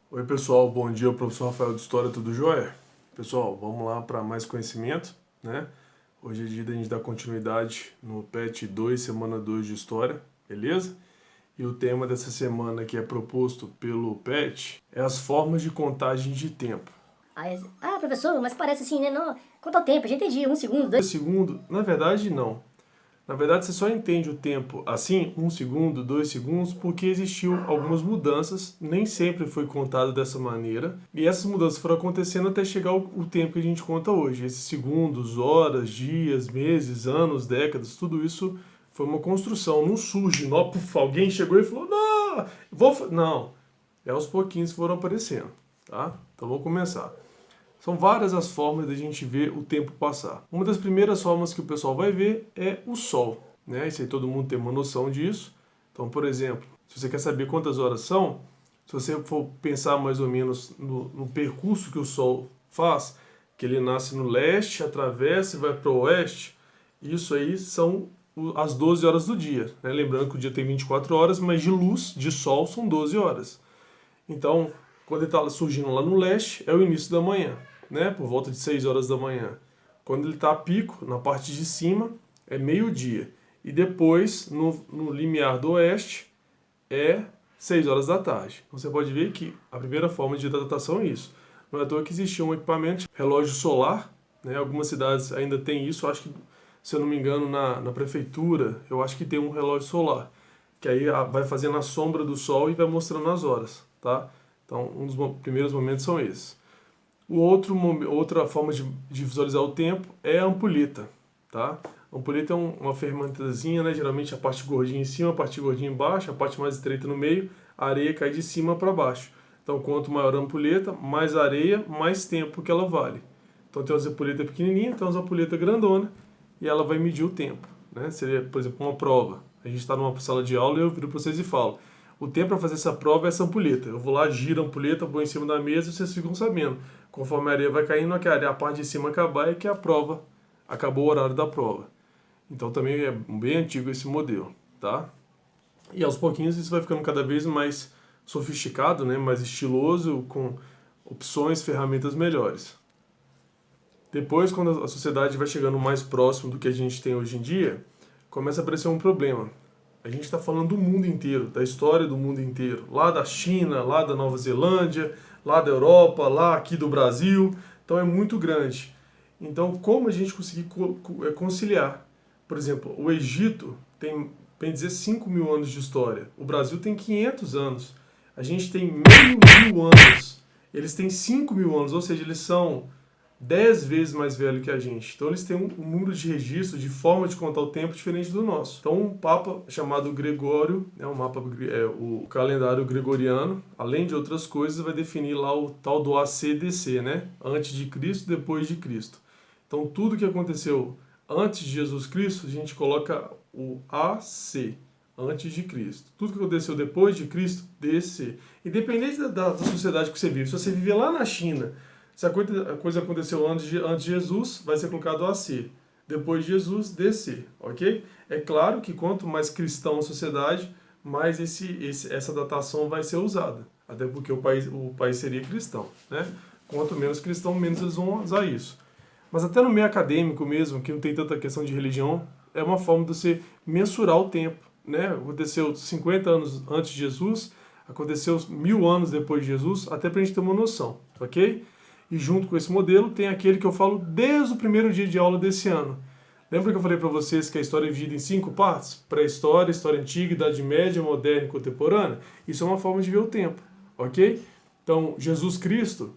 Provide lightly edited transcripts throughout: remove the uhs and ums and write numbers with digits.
Oi pessoal, bom dia, professor Rafael de História, tudo jóia? Pessoal, vamos lá para mais conhecimento, né? Hoje é dia da gente dar continuidade no PET 2, semana 2 de História, beleza? E o tema dessa semana que é proposto pelo PET é as formas de contagem de tempo. Professor, mas parece assim, né? Não, quanto ao tempo, já entendi, um segundo, dois. Segundo, na verdade não. Na verdade, você só entende o tempo assim, 1 segundo, 2 segundos, porque existiu algumas mudanças, nem sempre foi contado dessa maneira, e essas mudanças foram acontecendo até chegar o tempo que a gente conta hoje. Esses segundos, horas, dias, meses, anos, décadas, tudo isso foi uma construção, não surge, não, puf, alguém chegou e falou, não, não, é aos pouquinhos foram aparecendo, tá? Então vamos começar. São várias as formas de a gente ver o tempo passar. Uma das primeiras formas que o pessoal vai ver é o Sol, né? Isso aí todo mundo tem uma noção disso. Então, por exemplo, se você quer saber quantas horas são, se você for pensar mais ou menos no percurso que o Sol faz, que ele nasce no leste, atravessa e vai para o oeste, isso aí são as 12 horas do dia, né? Lembrando que o dia tem 24 horas, mas de luz, de Sol, são 12 horas. Então, quando ele está surgindo lá no leste, é o início da manhã, né? Por volta de 6 horas da manhã. Quando ele está a pico, na parte de cima, é meio-dia. E depois, no limiar do oeste, é 6 horas da tarde. Então, você pode ver que a primeira forma de datação é isso. Não é à toa que existia um equipamento, relógio solar, né? Algumas cidades ainda têm isso. Acho que, se eu não me engano, na prefeitura, eu acho que tem um relógio solar. Que aí vai fazendo a sombra do sol e vai mostrando as horas, tá? Então, um dos primeiros momentos são esses. Outra forma de visualizar o tempo é a ampulheta, tá? A ampulheta é uma ferramentazinha, né? Geralmente a parte gordinha em cima, a parte gordinha embaixo, a parte mais estreita no meio, a areia cai de cima para baixo. Então, quanto maior a ampulheta, mais areia, mais tempo que ela vale. Então, tem umas ampulhetas pequenininhas, tem umas ampulhetas grandona e ela vai medir o tempo, né? Seria, por exemplo, uma prova. A gente está numa sala de aula e eu viro para vocês e falo: o tempo para fazer essa prova é essa ampulheta. Eu vou lá, giro a ampulheta, põe em cima da mesa e vocês ficam sabendo. Conforme a areia vai caindo, a parte de cima acabar é que a prova acabou o horário da prova. Então também é bem antigo esse modelo, tá? E aos pouquinhos isso vai ficando cada vez mais sofisticado, né? Mais estiloso, com opções, ferramentas melhores. Depois, quando a sociedade vai chegando mais próximo do que a gente tem hoje em dia, começa a aparecer um problema. A gente está falando do mundo inteiro, da história do mundo inteiro. Lá da China, lá da Nova Zelândia, lá da Europa, lá aqui do Brasil. Então é muito grande. Então, como a gente conseguir conciliar? Por exemplo, o Egito tem, bem dizer, 5 mil anos de história. O Brasil tem 500 anos. A gente tem meio mil anos. Eles têm 5 mil anos, ou seja, eles são 10 vezes mais velho que a gente. Então eles têm um número de registro, de forma de contar o tempo diferente do nosso. Então um papa chamado Gregório, o calendário gregoriano, além de outras coisas, vai definir lá o tal do ACDC, né? Antes de Cristo, depois de Cristo. Então tudo que aconteceu antes de Jesus Cristo, a gente coloca o AC, antes de Cristo. Tudo que aconteceu depois de Cristo, DC. Independente da sociedade que você vive. Se você viver lá na China, se a coisa aconteceu antes de Jesus, vai ser colocado AC. Depois de Jesus, DC, ok? É claro que quanto mais cristão a sociedade, mais essa datação vai ser usada. Até porque o país seria cristão, né? Quanto menos cristão, menos eles vão usar isso. Mas até no meio acadêmico mesmo, que não tem tanta questão de religião, é uma forma de você mensurar o tempo, né? Aconteceu 50 anos antes de Jesus, aconteceu 1000 anos depois de Jesus, até para a gente ter uma noção, ok? E junto com esse modelo tem aquele que eu falo desde o primeiro dia de aula desse ano. Lembra que eu falei para vocês que a história é dividida em 5 partes? Pré-história, história antiga, Idade Média, moderna e contemporânea? Isso é uma forma de ver o tempo, ok? Então, Jesus Cristo,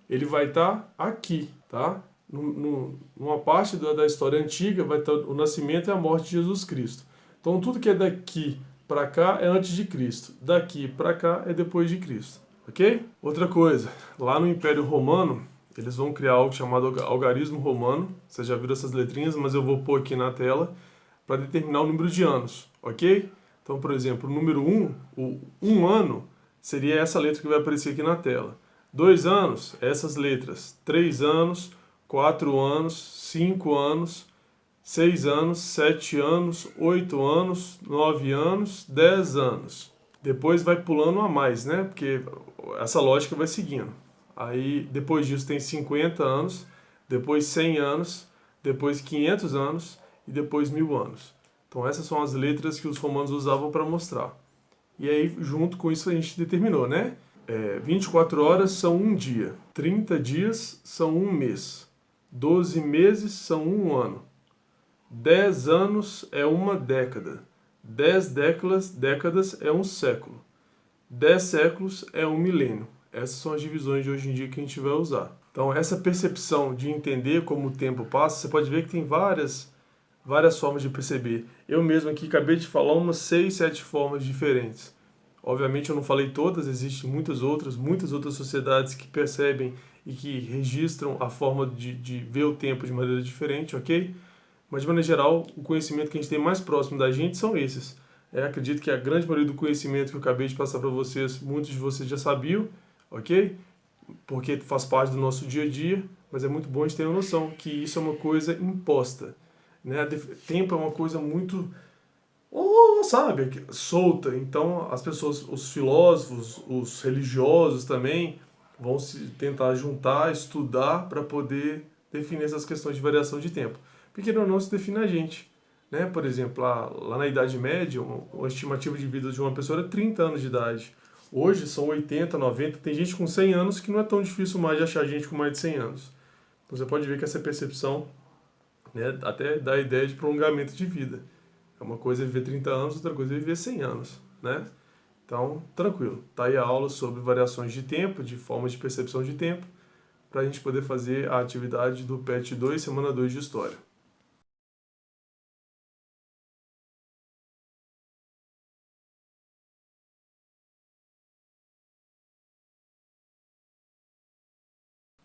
ele vai estar aqui, tá? Numa parte da história antiga vai estar o nascimento e a morte de Jesus Cristo. Então, tudo que é daqui para cá é antes de Cristo. Daqui para cá é depois de Cristo. Ok? Outra coisa, lá no Império Romano, eles vão criar algo chamado algarismo romano. Vocês já viram essas letrinhas, mas eu vou pôr aqui na tela para determinar o número de anos, ok? Então, por exemplo, o número 1, o 1 ano, seria essa letra que vai aparecer aqui na tela. 2 anos, essas letras. 3 anos, 4 anos, 5 anos, 6 anos, 7 anos, 8 anos, 9 anos, 10 anos. Depois vai pulando a mais, né? Porque essa lógica vai seguindo. Aí, depois disso, tem 50 anos, depois 100 anos, depois 500 anos e depois 1000 anos. Então, essas são as letras que os romanos usavam para mostrar. E aí, junto com isso, a gente determinou, né? 24 horas são um dia, 30 dias são um mês, 12 meses são um ano, 10 anos é uma década, 10 décadas é um século, 10 séculos é um milênio. Essas são as divisões de hoje em dia que a gente vai usar. Então, essa percepção de entender como o tempo passa, você pode ver que tem várias formas de perceber. Eu mesmo aqui acabei de falar umas 6, 7 formas diferentes. Obviamente eu não falei todas, existem muitas outras sociedades que percebem e que registram a forma de ver o tempo de maneira diferente, ok? Mas de maneira geral, o conhecimento que a gente tem mais próximo da gente são esses. Acredito que a grande maioria do conhecimento que eu acabei de passar para vocês, muitos de vocês já sabiam, ok? Porque faz parte do nosso dia a dia, mas é muito bom a gente ter a noção que isso é uma coisa imposta, né? Tempo é uma coisa muito, sabe, solta. Então as pessoas, os filósofos, os religiosos também vão se tentar juntar, estudar para poder definir essas questões de variação de tempo. Porque não se define a gente, né? Por exemplo, lá na Idade Média, uma estimativa de vida de uma pessoa era 30 anos de idade. Hoje são 80, 90, tem gente com 100 anos que não é tão difícil mais de achar gente com mais de 100 anos. Então você pode ver que essa percepção, né, até dá a ideia de prolongamento de vida. Uma coisa é viver 30 anos, outra coisa é viver 100 anos, né? Então, tranquilo. Tá aí a aula sobre variações de tempo, de formas de percepção de tempo, para a gente poder fazer a atividade do PET 2, semana 2 de História.